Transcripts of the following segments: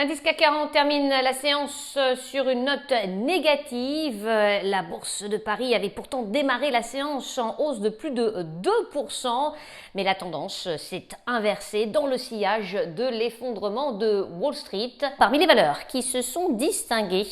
L'indice CAC 40 termine la séance sur une note négative. La bourse de Paris avait pourtant démarré la séance en hausse de plus de 2%, mais la tendance s'est inversée dans le sillage de l'effondrement de Wall Street. Parmi les valeurs qui se sont distinguées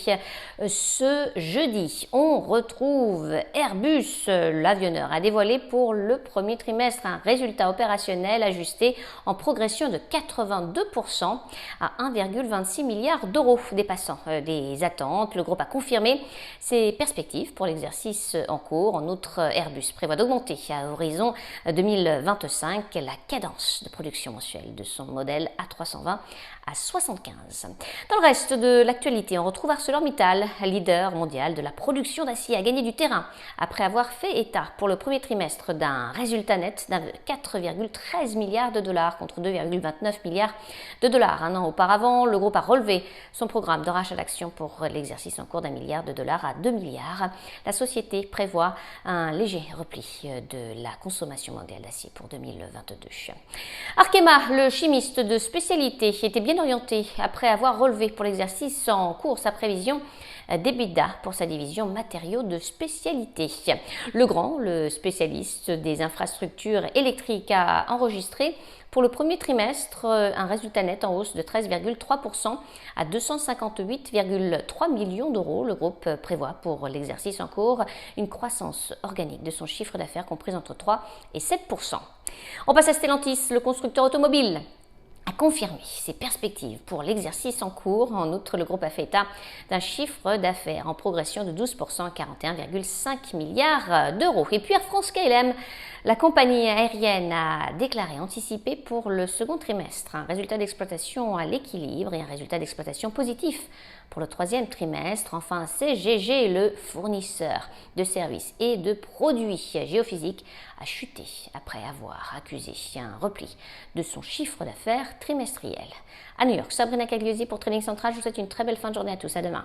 ce jeudi, on retrouve Airbus. L'avionneur a dévoilé pour le premier trimestre un résultat opérationnel ajusté en progression de 82% à 1,26 milliard d'euros, dépassant les attentes. Le groupe a confirmé ses perspectives pour l'exercice en cours. En outre, Airbus prévoit d'augmenter à horizon 2025 la cadence de production mensuelle de son modèle A320 à 75. Dans le reste de l'actualité, on retrouve ArcelorMittal, leader mondial de la production d'acier, a gagné du terrain après avoir fait état pour le premier trimestre d'un résultat net de 4,13 milliards de dollars contre 2,29 milliards de dollars un an auparavant. Le groupe a relevé son programme de rachat d'actions pour l'exercice en cours d'1 milliard de dollars à 2 milliards. La société prévoit un léger repli de la consommation mondiale d'acier pour 2022. Arkema, le chimiste de spécialité, était bien orienté après avoir relevé pour l'exercice en cours sa prévision d'EBITDA pour sa division matériaux de spécialité. Legrand, le spécialiste des infrastructures électriques, a enregistré pour le premier trimestre un résultat net en hausse de 13,3% à 258,3 millions d'euros. Le groupe prévoit pour l'exercice en cours une croissance organique de son chiffre d'affaires comprise entre 3 et 7%. On passe à Stellantis, le constructeur automobile a confirmé ses perspectives pour l'exercice en cours. En outre, le groupe a fait état d'un chiffre d'affaires en progression de 12% à 41,5 milliards d'euros. Et puis Air France-KLM, la compagnie aérienne a déclaré anticiper pour le second trimestre un résultat d'exploitation à l'équilibre et un résultat d'exploitation positif pour le troisième trimestre. Enfin, CGG, le fournisseur de services et de produits géophysiques, a chuté après avoir accusé un repli de son chiffre d'affaires trimestriel. À New York, Sabrina Cagliosi pour Trading Central. Je vous souhaite une très belle fin de journée à tous. À demain.